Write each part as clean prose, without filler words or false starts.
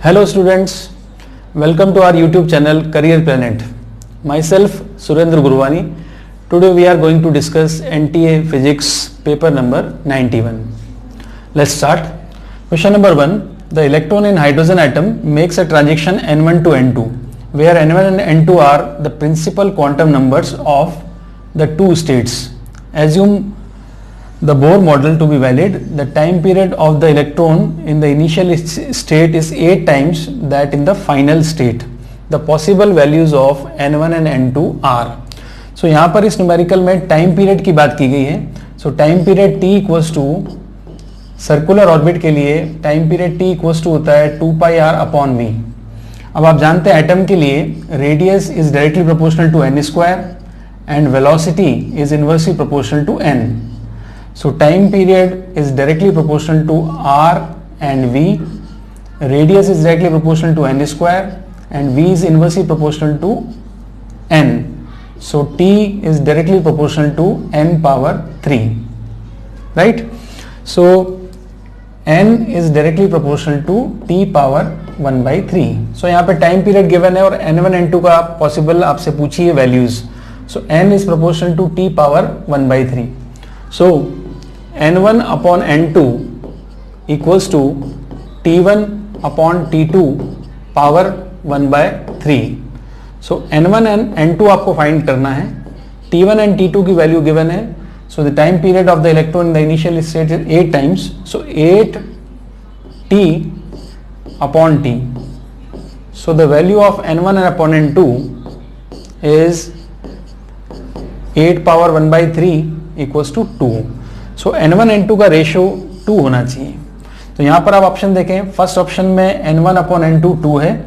Hello students, welcome to our YouTube channel Career Planet. Myself Surendra Gurwani. Today we are going to discuss NTA Physics paper number 91. Let's start. Question number 1. The electron in hydrogen atom makes a transition N1 to N2 where N1 and N2 are the principal quantum numbers of the two states. Assume the Bohr model to be valid. The time period of the electron in the initial state is 8 times that in the final state. The possible values of N1 and N2 are. So यहाँ पर इस numerical में time period की बात की गई है. So time period t equals to circular orbit के लिए time period t equals to होता है 2πr/v. अब आप जानते हैं एटम के लिए radius is directly proportional to n square and velocity is inversely proportional to n. So time period is directly proportional to r and v. Radius is directly proportional to n square and v is inversely proportional to n. So t is directly proportional to n power 3. Right? So n is directly proportional to t power 1/3. So यहाँ पे time period given है और n1 n2 का possible आपसे पूछिए values. So n is proportional to t power 1/3. So n1 upon n2 equals to t1 upon t2 power 1/3. So n1 and n2 आपको find करना है. t1 and t2 की value given है. So the time period of the electron in the initial state is 8 times. So 8 t upon t. So the value of n1 and upon n2 is 8 power 1/3 equals to 2. So n1 n2 का ratio 2 होना चाहिए. तो यहाँ पर आप option देखें. First option में n1 upon n2 2 है,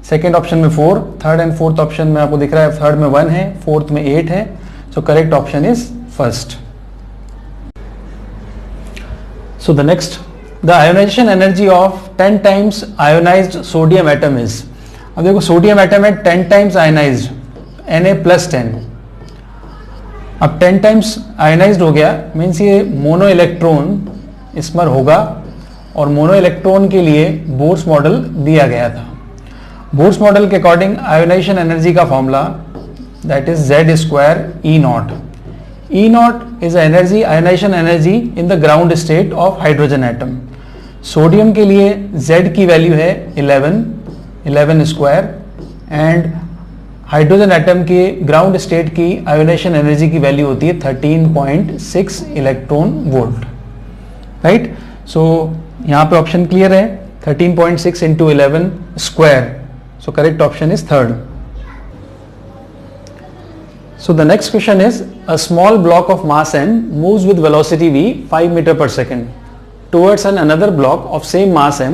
सेकेंड ऑप्शन में 4, थर्ड एंड फोर्थ ऑप्शन में आपको दिख रहा है थर्ड में 1 है, फोर्थ में 8 है. So correct option is first. So the next, the ionisation energy of 10 times ionised sodium atom is. अब देखो सोडियम एटम है 10 टाइम्स आयोनाइज्ड, Na+10. अब 10 टाइम्स आयनाइज्ड हो गया मीन्स ये मोनो इलेक्ट्रॉन इसमें होगा और मोनो इलेक्ट्रॉन के लिए बोर्स मॉडल दिया गया था. बोर्स मॉडल के अकॉर्डिंग आयोनाइजेशन एनर्जी का formula that is Z² E0. E0 is energy ionisation energy in the ground state of hydrogen atom. Sodium के लिए Z की वैल्यू है 11 स्क्वायर एंड हाइड्रोजन एटम के ग्राउंड स्टेट की ionisation energy की value होती है 13.6 इलेक्ट्रॉन वोल्ट. राइट. सो यहाँ पे ऑप्शन क्लियर है 13.6 into 11 square. So correct option is third. So the next question is a small block of mass m moves with velocity v 5 metre per second towards an another block of same mass m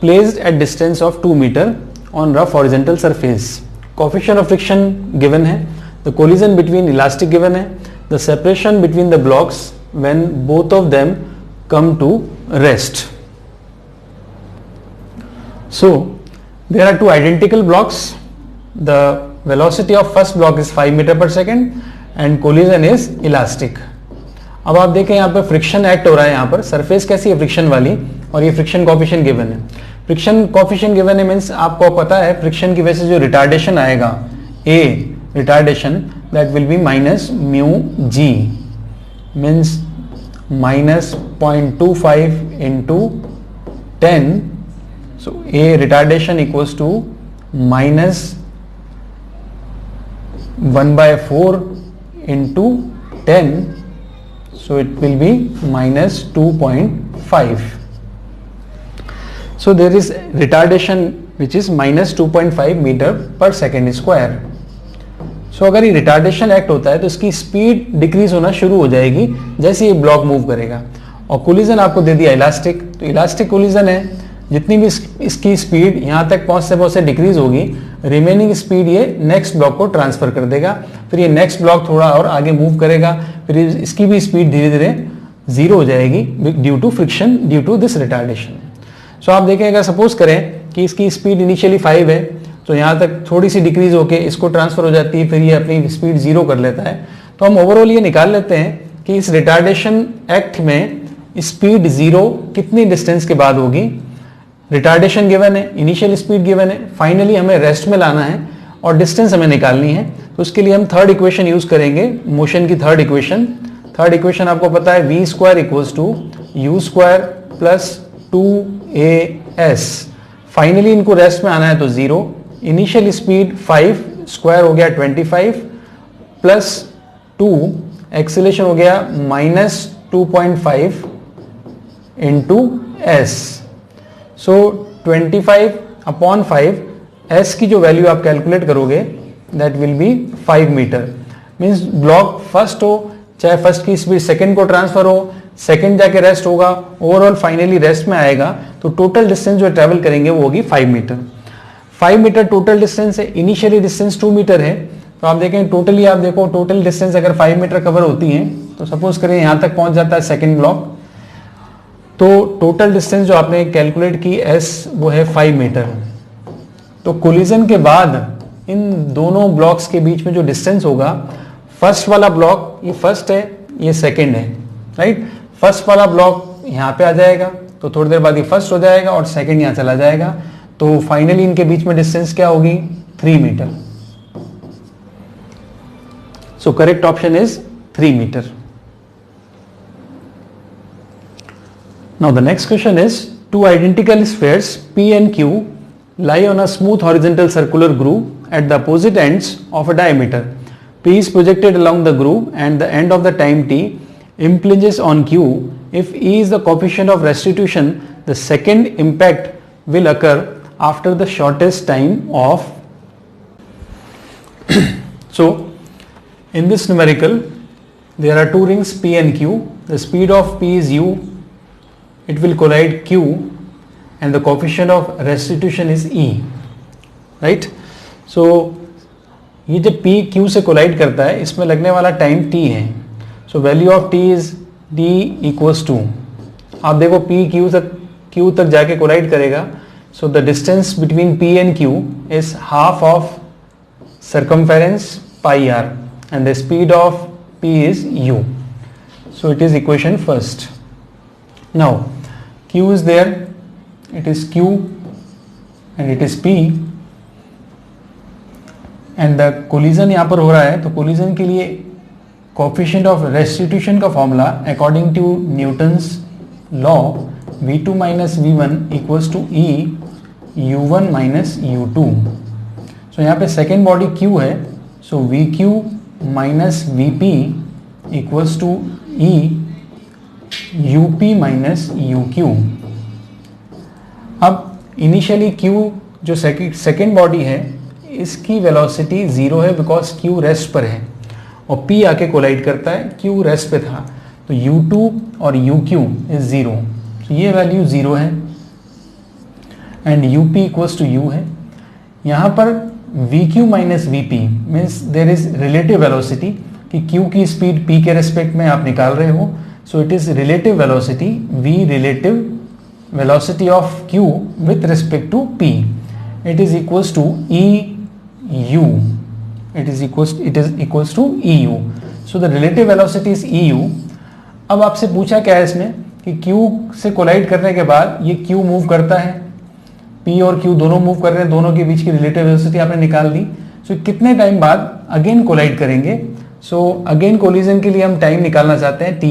placed at distance of 2 metre on rough horizontal surface. Coefficient of friction given है, the collision between elastic given है, the separation between the blocks when both of them come to rest. So there are two identical blocks. The velocity of first block is 5 meter per second and collision is elastic. अब आप देखें यहाँ पर friction act हो रहा है. यहाँ पर सरफेस कैसी है फ्रिक्शन वाली और ये फ्रिक्शन कोएफिशिएंट गिवन है. फ्रिक्शन कोएफिशिएंट गिवन है मींस आपको पता है फ्रिक्शन की वजह से जो रिटार्डेशन आएगा A retardation that will be -μg means -0.25 into 10. So A retardation equals to -1/4 into 10. So it will be -2.5. So there is retardation which is -2.5 metre per second square. सो अगर ये रिटार्डेशन एक्ट होता है तो इसकी speed decrease होना शुरू हो जाएगी जैसे ये ब्लॉक मूव करेगा. और कोलिजन आपको दे दिया इलास्टिक, तो इलास्टिक कोलिजन है जितनी भी इसकी स्पीड यहाँ तक पहुँचते डिक्रीज होगी, रिमेनिंग स्पीड ये नेक्स्ट ब्लॉक को ट्रांसफर कर देगा. फिर ये नेक्स्ट ब्लॉक थोड़ा और आगे मूव करेगा, फिर इसकी भी स्पीड धीरे धीरे जीरो हो जाएगी due to friction due to this retardation. So आप देखें अगर सपोज करें कि इसकी स्पीड इनिशियली 5 है तो यहाँ तक थोड़ी सी डिक्रीज होके इसको ट्रांसफर हो जाती है, फिर ये अपनी स्पीड 0 कर लेता है. तो हम ओवरऑल ये निकाल लेते हैं कि इस रिटार्डेशन एक्ट में स्पीड 0 कितनी डिस्टेंस के बाद होगी. रिटार्डेशन गिवन है, इनिशियल स्पीड गिवन है, फाइनली हमें रेस्ट में लाना है और डिस्टेंस हमें निकालनी है। तो उसके लिए हम थर्ड इक्वेशन यूज करेंगे, मोशन की थर्ड इक्वेशन। थर्ड इक्वेशन आपको पता है v square equals to U square plus 2as। Finally इनको रेस्ट में आना है तो 0, इनिशियल स्पीड 5 स्क्वायर हो गया 25 प्लस 2, एक्सीलरेशन हो गया -2.5 इंटू एस। सो 25/5 एस की जो वैल्यू आप कैलकुलेट करोगे that will be 5 metre. Means block first हो चाहे फर्स्ट की स्पीड सेकंड को ट्रांसफर हो, सेकंड जाके रेस्ट होगा, ओवरऑल फाइनली रेस्ट में आएगा, तो टोटल डिस्टेंस जो ट्रेवल करेंगे वो होगी 5 मीटर। 5 मीटर टोटल डिस्टेंस है, इनिशियली डिस्टेंस 2 मीटर है। तो आप देखें टोटली, आप देखो टोटल डिस्टेंस अगर 5 मीटर कवर होती है तो सपोज करें यहां तक पहुंच जाता है सेकंड ब्लॉक, तो टोटल डिस्टेंस जो आपने कैलकुलेट की एस वो है 5 मीटर। तो कोलिजन के बाद इन दोनों ब्लॉक्स के बीच में जो डिस्टेंस होगा, फर्स्ट वाला ब्लॉक ये फर्स्ट है, ये सेकंड है, राइट। फर्स्ट वाला ब्लॉक यहाँ पे आ जाएगा तो थोड़ी देर बाद ये फर्स्ट हो जाएगा और सेकंड यहाँ चला जाएगा, तो फाइनली इनके बीच में डिस्टेंस क्या होगी 3 metre. So correct option is 3 metre. Now the next question is, two identical spheres P and Q lie on a smooth horizontal circular groove at the opposite ends of a diameter. P is projected along the groove and the end of the time t impinges on Q. If E is the coefficient of restitution, the second impact will occur after the shortest time of so in this numerical there are two rings P and Q. The speed of P is u, it will collide Q and the coefficient of restitution is E, right? So ये जब P Q से collide करता है इसमें लगने वाला time T है। So value of T is D equals to, आप देखो P Q तक जाके कोलाइड करेगा, so the distance between P and Q is half of circumference pi r and the speed of P is u. So it is equation first. Now Q is there, it is Q and it is P and the collision यहाँ पर हो रहा है, तो collision के लिए coefficient of restitution का formula according to Newton's law V2 minus V1 equals to E U1 minus U2. So यहाँ पे second body Q है, so VQ minus VP equals to E UP minus UQ। अब initially Q जो second body है इसकी velocity 0 है because Q rest पर है और P आके कोलाइड करता है, Q रेस्ट पे था, तो U2 और UQ इज 0, तो ये वैल्यू 0 है and UP equals to U है। यहाँ पर VQ minus VP means there is relative velocity कि Q की स्पीड P के रेस्पेक्ट में आप निकाल रहे हो, so it is relative velocity v relative velocity of Q with respect to P, it is equals to EU, it is equals to EU, so the relative velocity is EU। अब आपसे पूछा क्या है इसमें कि Q से collide करने के बाद ये Q मूव करता है, P और Q दोनों मूव कर रहे हैं, दोनों के बीच की रिलेटिव वेलोसिटी आपने निकाल दी, so कितने टाइम बाद अगेन कोलाइड करेंगे। सो अगेन कोलिजन के लिए हम टाइम निकालना चाहते हैं T,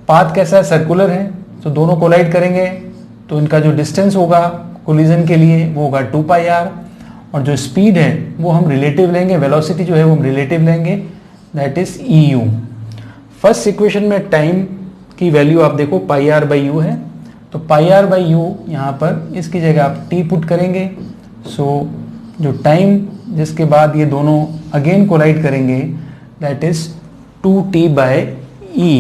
पाथ कैसा है सर्कुलर है, तो दोनों कोलाइड करेंगे तो इनका जो डिस्टेंस होगा कोलिजन के लिए वो होगा 2 पाई r और जो स्पीड है वो हम रिलेटिव लेंगे, वेलोसिटी जो है वो हम रिलेटिव लेंगे, that is EU। First equation में टाइम की वैल्यू आप देखो पाई r बाई यू है, तो पाई r बाई यू यहाँ पर इसकी जगह आप t पुट करेंगे, सो जो टाइम जिसके बाद ये दोनों अगेन कोलाइड करेंगे that is 2t by e।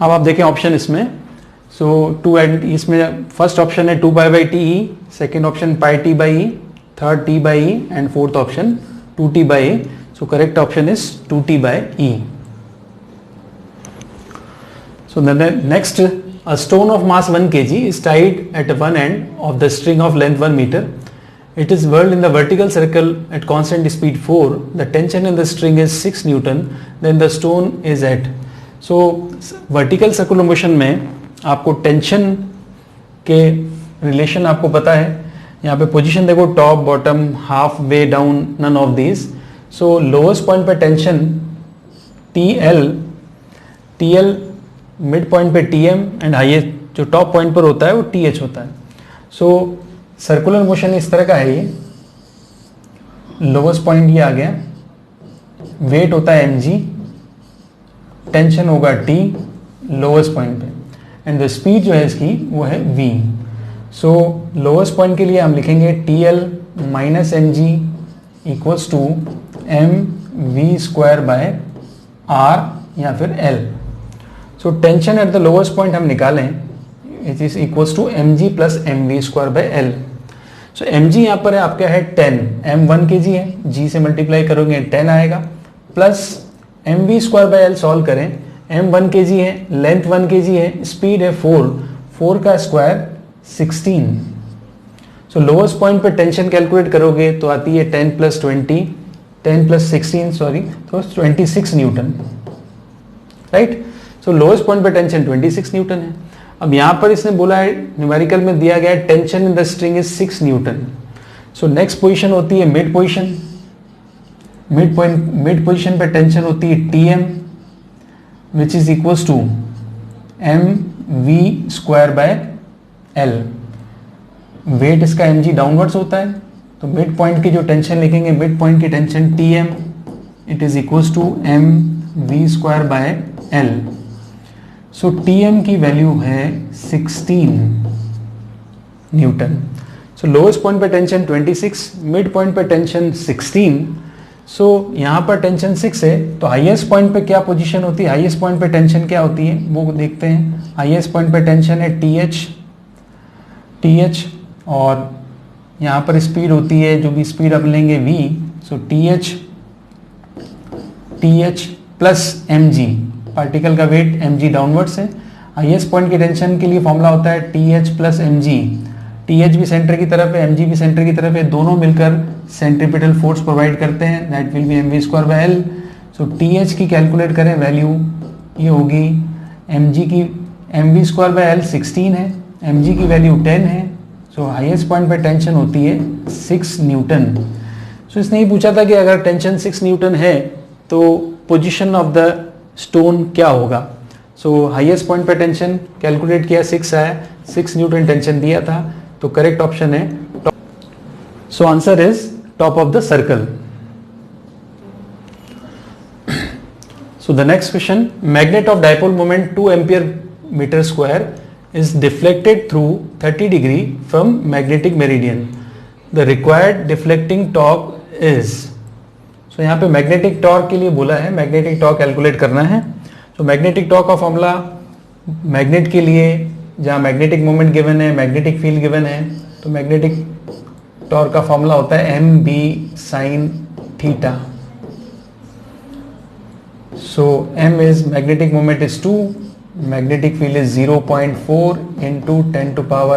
अब आप देखें ऑप्शन इसमें, सो इसमें फर्स्ट ऑप्शन है 2 pi by T E, second option pi T by E, third T by E and fourth option 2t by A. So correct option is 2t by E. So next, a stone of mass 1 kg is tied at one end of the string of length 1 meter. It is whirled in the vertical circle at constant speed 4. The tension in the string is 6 Newton. Then the stone is at। So vertical circular motion में आपको tension के relation आपको पता है। यहाँ पे position देखो, top, bottom, half way down, none of these. So lowest point पे टेंशन TL मिड पॉइंट पे TM एंड हाईएस्ट जो टॉप पॉइंट पर होता है वो TH होता है। सो सर्कुलर मोशन इस तरह का है। ये लोवेस्ट पॉइंट ये आ गया, वेट होता है mg, टेंशन होगा T लोवेस्ट पॉइंट पे एंड द स्पीड जो है इसकी वो है v। सो लोवेस्ट पॉइंट के लिए हम लिखेंगे TL minus mg equals to mv² by r या फिर L। So tension at the lowest point हम निकालें, it is equals to mg plus mv² by L। So mg यहाँ पर है आपका है 10, m1 kg है, g से मल्टीप्लाई करोगे 10 आएगा, plus mv² by L solve करें, m1 kg है, लेंथ 1 kg है, स्पीड है 4 का स्क्वायर 16। सो लोवेस्ट पॉइंट पे टेंशन कैलकुलेट करोगे तो आती है 10 प्लस 16 सॉरी, तो 26 न्यूटन, राइट। सो लोएस्ट पॉइंट पे टेंशन 26 न्यूटन है। अब यहाँ पर इसने बोला है, न्यूमेरिकल में दिया गया है tension in the string is 6 newton. So next position होती है मिड पोजीशन। मिड पोजीशन पे टेंशन होती है TM which is equals to mv² by L। Weight इसका mg डाउनवर्ड्स होता है, तो मिड पॉइंट की जो टेंशन लिखेंगे, मिड पॉइंट की tension TM it is equals to mv² by L। So TM की वैल्यू है 16 न्यूटन। सो लोएस्ट पॉइंट पे टेंशन 26, मिड पॉइंट पे टेंशन 16। सो यहाँ पर टेंशन 6 है, तो हाईएस्ट पॉइंट पे क्या पोजीशन होती है, हाईएस्ट पॉइंट पे टेंशन क्या होती है वो देखते हैं। हाईएस्ट पॉइंट पे टेंशन है TH और यहाँ पर स्पीड होती है, जो भी स्पीड अब लेंगे v। सो TH प्लस mg, पार्टिकल का वेट mg डाउनवर्ड्स है। हाईएस्ट पॉइंट की टेंशन के लिए फॉर्मूला होता है TH प्लस mg। TH भी सेंटर की तरफ है, mg भी सेंटर की तरफ है, दोनों मिलकर सेंट्रीपिटल फोर्स प्रोवाइड करते हैं, that will be mv² by L। So TH की कैलकुलेट करें वैल्यू, ये होगी mg की mv² बाय L 16 है, mg की वैल्यू 10 है। सो हाईएस्ट पॉइंट पे टेंशन होती है 6 न्यूटन। सो इसने ही पूछा था कि अगर टेंशन 6 न्यूटन है तो पोजीशन ऑफ द स्टोन क्या होगा। सो हाईएस्ट पॉइंट पे टेंशन कैलकुलेट किया, 6 आया, 6 न्यूटन टेंशन दिया था, तो करेक्ट ऑप्शन है। So answer is top of the circle. So the next question, magnet of dipole moment 2 ampere metre square is deflected through 30 degree from magnetic meridian. The required deflecting torque is, so यहाँ पे magnetic torque के लिए बोला है, magnetic torque calculate करना है। तो magnetic torque का फॉर्मूला मैग्नेट के लिए, जहाँ magnetic मोमेंट गिवन है, magnetic फील्ड गिवन है, तो magnetic torque का फॉर्मूला होता है mb sin theta. So m is magnetic moment is 2, magnetic field is 0.4 into 10 to power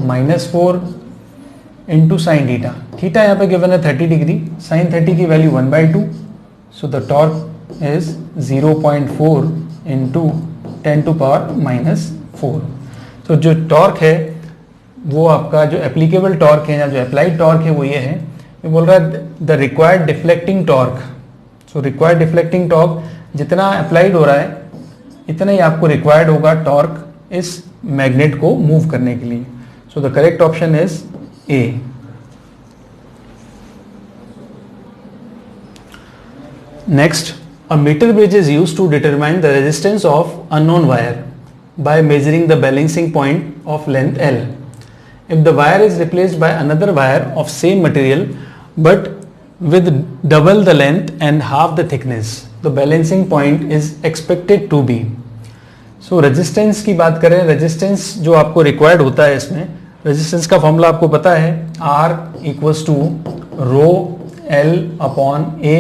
minus 4 into sin theta. Theta यहाँ पे गिवन है 30 डिग्री, sin 30 की value 1/2, so the torque is 0.4 into 10 to power minus 4. तो जो torque है वो आपका जो एप्लीकेबल टॉर्क है या जो अप्लाइड टॉर्क है वो ये है, ये बोल रहा है the required deflecting torque. So required deflecting torque जितना अप्लाइड हो रहा है इतना ही आपको रिक्वायर्ड होगा टॉर्क इस मैग्नेट को मूव करने के लिए। So the correct option is A. Next, a metre bridge is used to determine the resistance of unknown wire by measuring the balancing point of length L. If the wire is replaced by another wire of same material but with double the length and half the thickness, the balancing point is expected to be. So resistance की बात करें, resistance जो आपको required होता है इसमें, resistance का formula आपको पता है, R equals to rho L upon A,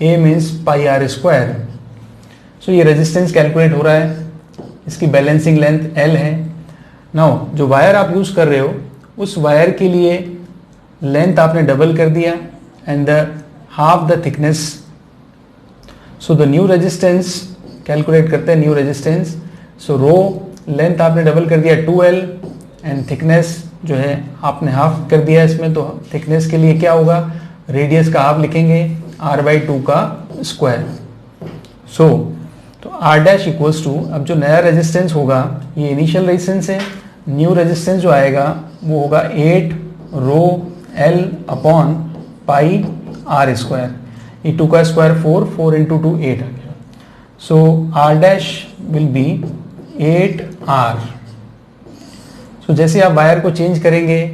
A means pi R square. So ये resistance कैलकुलेट हो रहा है, इसकी बैलेंसिंग लेंथ L है। नाउ जो वायर आप यूज कर रहे हो उस वायर के लिए लेंथ आपने डबल कर दिया and the half the thickness. So the new resistance calculate करते हैं, न्यू रेजिस्टेंस। सो रो लेंथ आपने डबल कर दिया 2L एंड थिकनेस जो है आपने हाफ कर दिया इसमें, तो थिकनेस के लिए क्या होगा, रेडियस का हाफ लिखेंगे r/2 का स्क्वायर। सो तो r डैश इक्वल्स टू, अब जो नया रेजिस्टेंस होगा ये इनिशियल रेजिस्टेंस है, न्यू रेजिस्टेंस जो आएगा वो होगा 8 रो L upon pi r square. ये 2 का स्क्वायर 4, 4 इंटू 2 8 आ गया। सो r dash will be 8r। सो जैसे आप वायर को चेंज करेंगे,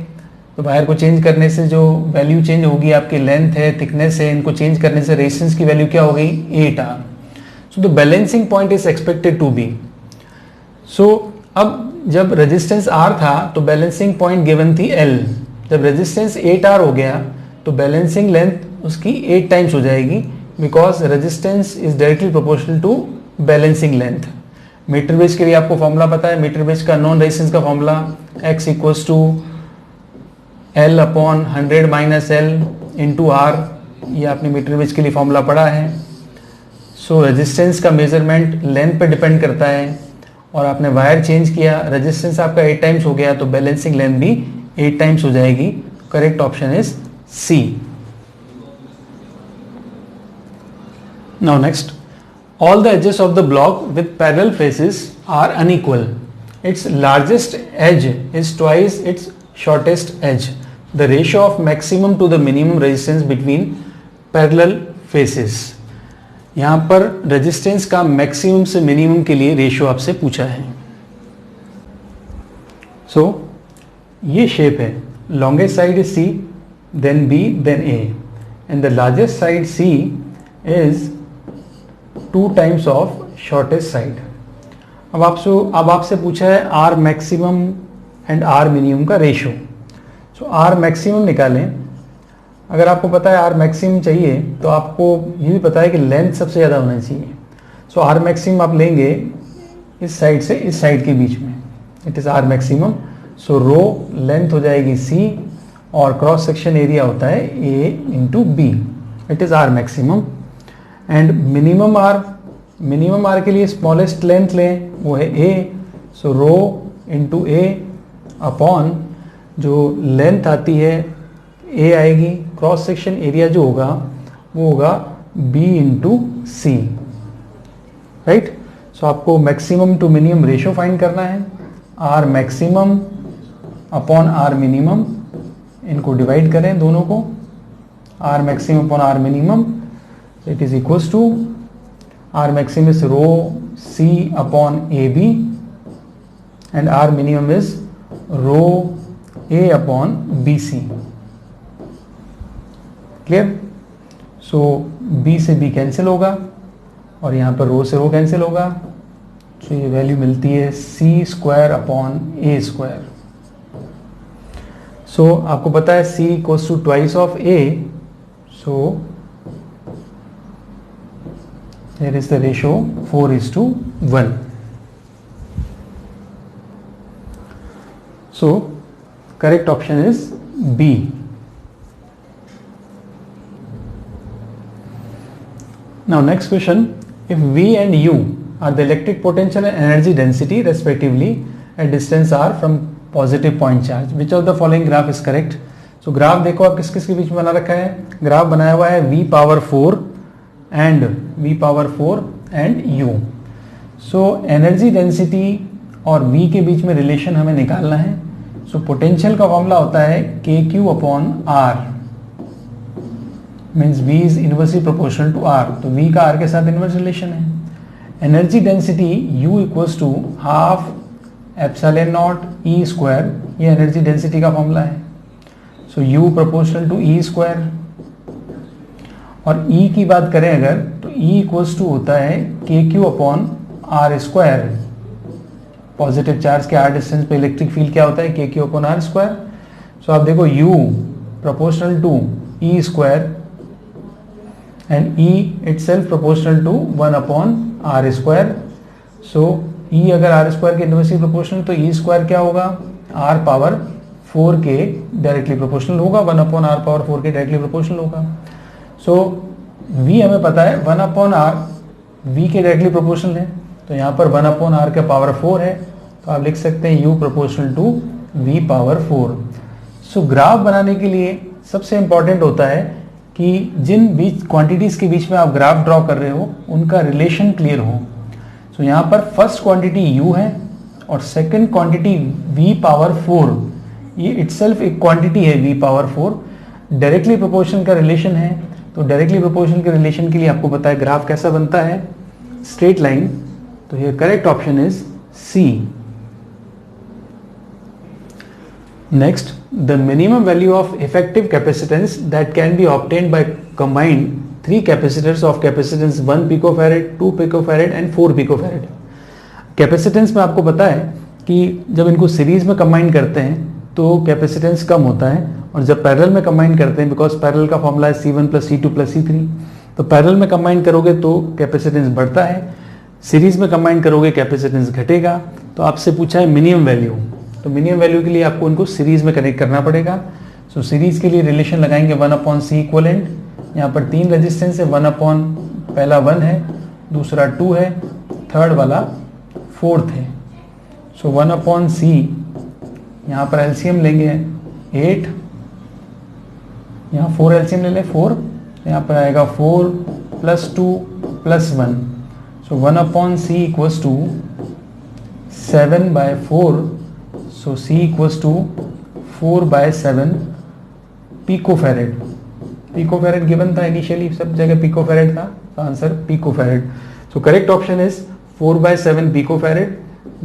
तो वायर को चेंज करने से जो वैल्यू चेंज होगी, आपकी लेंथ है, थिकनेस है, इनको चेंज करने से रेजिस्टेंस की वैल्यू क्या हो गई, 8r। So the balancing point is expected to be. सो अब जब रेजिस्टेंस R था तो बैलेंसिंग पॉइंट गिवन थी L। जब रेजिस्टेंस 8R हो गया तो बैलेंसिंग लेंथ उसकी 8 टाइम्स हो जाएगी, because resistance is directly proportional to balancing length. Metre base के लिए आपको फॉर्मूला पता है, मीटर बेस का नॉन रेजिस्टेंस का formula x equals to L upon 100 minus L into R। ये आपने मीटर बेस के लिए फॉर्मूला पढ़ा है। सो रेजिस्टेंस का मेजरमेंट लेंथ पे डिपेंड करता है, और आपने वायर चेंज किया, रेजिस्टेंस आपका 8 टाइम्स हो गया तो बैलेंसिंग लेंथ भी 8 टाइम्स हो जाएगी। Correct option is C। Now next, all the edges of the block with parallel faces are unequal. Its largest edge is twice its shortest edge. The ratio of maximum to the minimum resistance between parallel faces. यहाँ पर resistance का maximum से minimum के लिए ratio आपसे पूछा है। सो ये शेप है, longest side is C, then B, then A, and the largest side C is 2 times of shortest side. अब आपसे पूछा है R maximum and R minimum का रेशियो। सो R मैक्सिमम निकालें। अगर आपको पता है R मैक्सिमम चाहिए तो आपको ये भी पता है कि लेंथ सबसे ज़्यादा होना चाहिए। सो R मैक्सिमम आप लेंगे इस साइड से इस साइड के बीच में, it is R maximum. So rho length हो जाएगी C और क्रॉस सेक्शन एरिया होता है A into B, it is R maximum. And minimum R के लिए स्मॉलेस्ट लेंथ लें, वो है A। So rho into A upon जो लेंथ आती है A आएगी, क्रॉस सेक्शन एरिया जो होगा वो होगा B into C, right. So आपको maximum to minimum ratio find करना है। R maximum upon R minimum, इनको डिवाइड करें दोनों को, R maximum upon R minimum, it is equals to R maximum is rho C upon AB and R minimum is rho A upon BC. Clear? So B से B cancel होगा और यहाँ पर रो से रो कैंसिल होगा, तो ये वैल्यू मिलती है C square upon A square. So आपको पता है C equals to twice of A, so here is the ratio 4:1. So correct option is B. Now next question, if V and U are the electric potential and energy density respectively at distance r from positive point charge, which of the following graph is correct? So graph देखो आप किस किस के बीच में बना रखा है, ग्राफ बनाया हुआ है V power 4 and V power 4 and U. So energy density और V के बीच में रिलेशन हमें निकालना है। सो पोटेंशियल का फॉर्मूला होता है KQ upon R, means V is inversely proportional to R, तो V का R के साथ इनवर्स रिलेशन है। Energy density U equals to half epsilon naught E square, ये एनर्जी डेंसिटी का फॉर्मूला है। So U proportional to E square, और E की बात करें अगर तो E इक्वल्स टू होता है KQ upon R square. Positive charge के R डिस्टेंस पे इलेक्ट्रिक फील्ड क्या होता है, KQ upon R square. So आप देखो U proportional to E square and E itself proportional to 1 upon R square. So E अगर R स्क्वायर के inversely proportional तो E स्क्वायर क्या होगा, R पावर 4 के डायरेक्टली प्रोपोर्शनल होगा, 1 अपॉन R पावर 4 के डायरेक्टली प्रोपोर्शनल होगा। सो V हमें पता है 1 अपॉन R V के डायरेक्टली प्रोपोर्शनल है, तो यहाँ पर 1 अपॉन R का पावर 4 है, तो आप लिख सकते हैं U proportional to v power 4। So graph बनाने के लिए सबसे इंपॉर्टेंट होता है कि जिन बीच क्वांटिटीज़ के बीच में आप ग्राफ ड्रॉ कर रहे हो उनका रिलेशन क्लियर हो। सो यहाँ पर फर्स्ट क्वांटिटी u है और सेकंड क्वांटिटी v पावर 4, ये इटसेल्फ एक क्वांटिटी है v पावर 4। डायरेक्टली प्रोपोर्शनल का रिलेशन है, तो डायरेक्टली प्रोपोर्शनल के रिलेशन के लिए आपको पता है ग्राफ कैसा बनता है, स्ट्रेट लाइन। तो here correct option is C। Next, the minimum value of effective capacitance that can be obtained by combined three capacitors of capacitance 1 picofarad, 2 picofarad and 4 picofarad। Capacitance में आपको पता है कि जब इनको सीरीज में कंबाइन करते हैं तो कैपेसिटेंस कम होता है, और जब पैरेलल में कंबाइन करते हैं, बिकॉज पैरेलल का फॉर्मूला है C1 + C2 + C3, तो पैरेलल में कंबाइन करोगे तो कैपेसिटेंस बढ़ता है, सीरीज में कंबाइन करोगे कैपेसिटेंस घटेगा। तो आपसे पूछा है मिनिमम वैल्यू, तो मिनिमम वैल्यू के लिए आपको उनको सीरीज में कनेक्ट करना पड़ेगा। सो सीरीज के लिए रिलेशन लगाएंगे 1/C इक्वलेंट। यहाँ पर 3 रेजिस्टेंस है, पहला 1 है, दूसरा 2 है, थर्ड वाला 4th है। सो 1/C, यहाँ पर एलसीएम लेंगे 8, यहाँ 4 एलसीएम ले लें 4, यहाँ पर आएगा 4 + 2 + 1। So 1/C equals to 7/4। So C equals to 4/7 picofarad। picofarad given था इनिशियली, सब जगह picofarad था, तो answer picofarad। So correct option is 4/7 picofarad।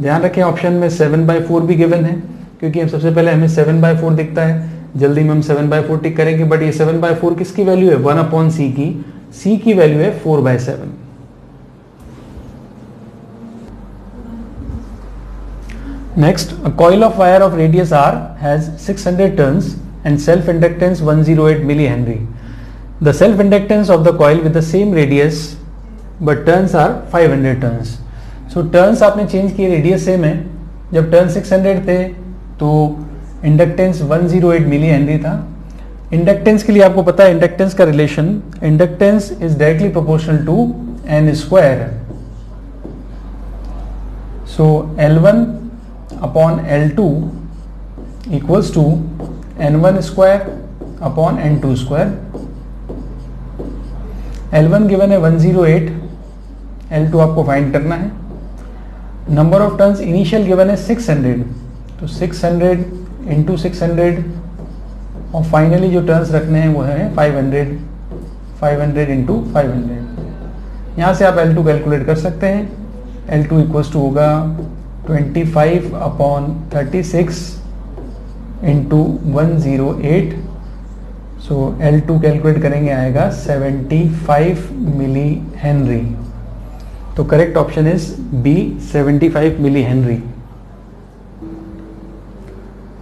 ध्यान रखें ऑप्शन में 7/4 भी गिवन है, क्योंकि हम सबसे पहले हमें 7/4 दिखता है, जल्दी में हम 7/4 टिक करेंगे, बट ये 7/4 किसकी वैल्यू है, 1/C की। C की वैल्यू है 4/7। Next, a coil of wire of radius r has 600 turns and self-inductance 108 millihenry. The self-inductance of the coil with the same radius but turns are 500 turns. So turns आपने change किए, radius same है। जब turn 600 थे तो inductance 108 मिलीहेनरी था। Inductance के लिए आपको पता है इंडक्टेंस का रिलेशन, inductance is directly proportional to n square. So L1/L2 equals to N1 square upon N2 square। L1 given है 108, L2 आपको फाइंड करना है। Number of turns initial given है 600, तो 600 इंटू 600, और फाइनली जो टर्न्स रखने हैं वो है 500 इंटू 500। यहाँ से आप L2 कैलकुलेट कर सकते हैं। L2 इक्वल्स टू होगा 25/36 इंटू 108। सो L2 कैलकुलेट करेंगे आएगा 75 मिली हेनरी। तो correct option is B, 75 milli henry.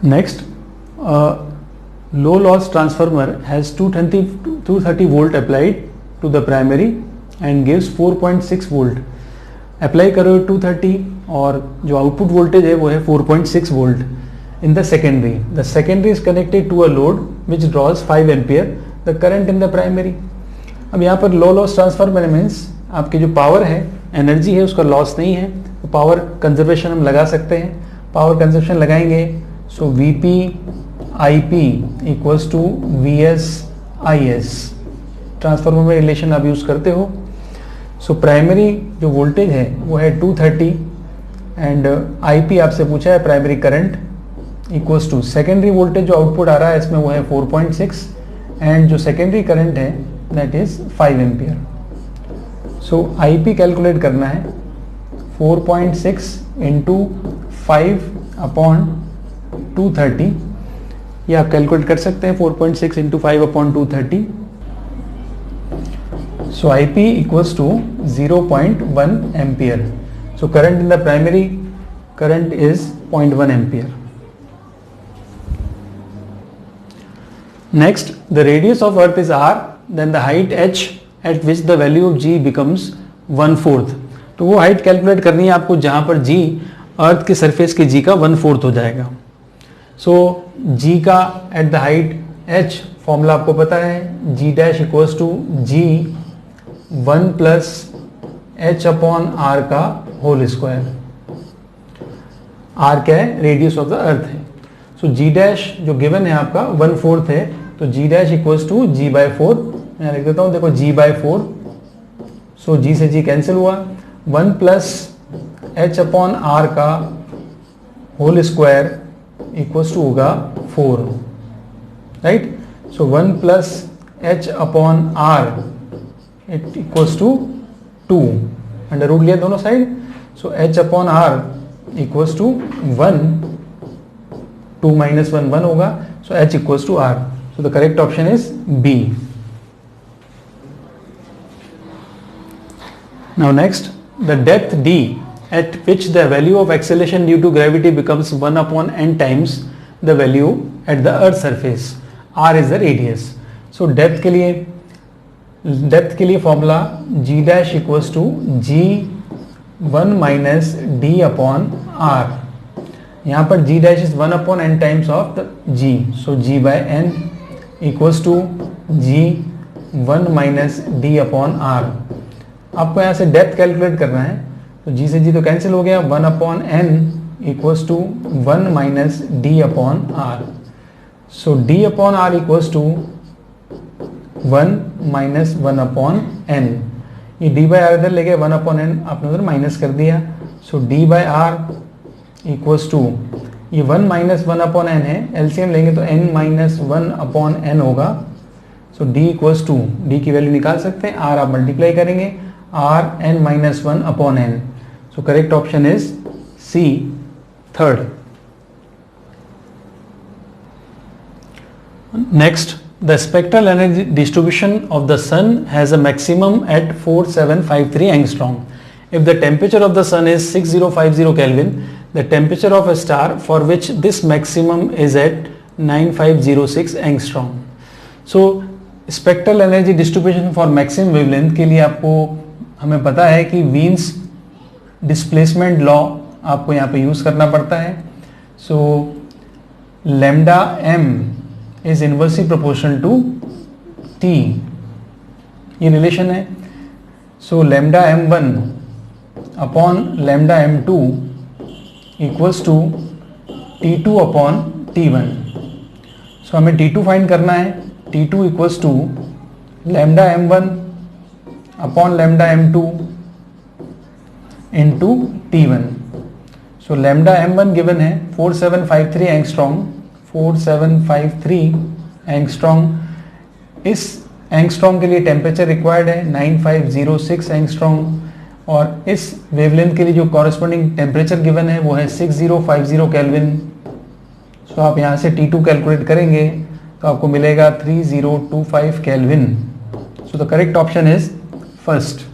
Next, low loss transformer has 230 volt applied to the primary and gives 4.6 volt. Apply करो 230 और जो आउटपुट वोल्टेज है वो है 4.6 volt in the secondary. The secondary is connected to a load which draws 5 ampere the current in the primary. अब यहाँ पर लो loss transformer means आपकी जो पावर है, एनर्जी है, उसका लॉस नहीं है, तो पावर कंजर्वेशन हम लगा सकते हैं। पावर कंजर्वेशन लगाएंगे, so VP IP equals to VS IS। Transformer में रिलेशन आप यूज करते हो। सो प्राइमरी जो वोल्टेज है वो है 230 एंड IP आपसे पूछा है primary current equals to secondary voltage जो आउटपुट आ रहा है इसमें वो है 4.6 एंड जो सेकेंडरी करंट है that is 5 ampere. So IP calculate करना है 4.6 इंटू 5/230। ये आप कैलकुलेट कर सकते हैं 4.6 into 5/230। So IP equals to 0.1 ampere. So current in the primary current is 0.1 ampere. Next, the radius of earth is r, then the height h at which the value of g becomes 1/4। तो वो height calculate करनी है आपको जहां पर g अर्थ के surface के g का 1/4 हो जाएगा। सो g का at the height h formula आपको पता है, g dash equals to g 1 + h/r का होल स्क्वायर। r क्या है, रेडियस ऑफ द अर्थ है। सो जी डैश जो गिवन है आपका 1/4 है, तो जी डैश इक्वल्स टू g/4, मैं लिख देता हूँ, देखो g/4, सो g से g कैंसिल हुआ, 1 प्लस h/r का होल स्क्वायर इक्वल्स टू होगा 4, right. So 1 plus h/r it equals to 2, under root लिया दोनों side, so h/r equals to 1, 2 minus 1 1 होगा, so h equals to r, so the correct option is B. Now next, the depth d at which the value of acceleration due to gravity becomes 1 upon n times the value at the earth surface. R is the radius. So depth के लिए formula g dash equals to g1 minus d upon r. यहाँ पर g dash is 1 upon n times of the g, so g/n equals to g1 minus d upon r. आपको यहाँ से depth calculate करना है, तो g से g तो कैंसिल हो गया, 1 upon n equals to 1 minus d upon r. So d upon r equals to 1 minus 1 upon n. ये d बाई आर इधर ले गए, 1 अपॉन n आपने उधर माइनस कर दिया, so d by R equals to, ये 1 माइनस 1 अपॉन n है, एलसीएम लेंगे तो n माइनस 1 अपॉन n होगा, so d equals to, d की वैल्यू निकाल सकते हैं, r आप मल्टीप्लाई करेंगे, r n minus 1 upon n. So correct option is C, third. Next, the spectral energy distribution of the sun has a maximum at 4753 angstrom. If the temperature of the sun is 6050 Kelvin, the temperature of a star for which this maximum is at 9506 angstrom. So spectral energy distribution for maximum wavelength के लिए आपको हमें पता है कि Wien's displacement law आपको यहाँ पे यूज करना पड़ता है. So lambda m is inversely proportional to t, ये रिलेशन है. So lambda m1 upon lambda m2 equals to t2 upon t1. So हमें t2 फाइंड करना है, t2 equals to lambda m1 upon lambda m2 into t1. So lambda m1 given है 4753 angstrom, 4753 angstrom. इस angstrom के लिए temperature required है 9506 angstrom, और इस वेवलेंथ के लिए जो कॉरेस्पॉन्डिंग टेम्परेचर गिवन है वो है 6050 केल्विन. सो आप यहाँ से T2 कैलकुलेट करेंगे तो आपको मिलेगा 3025 kelvin. So the correct option is first.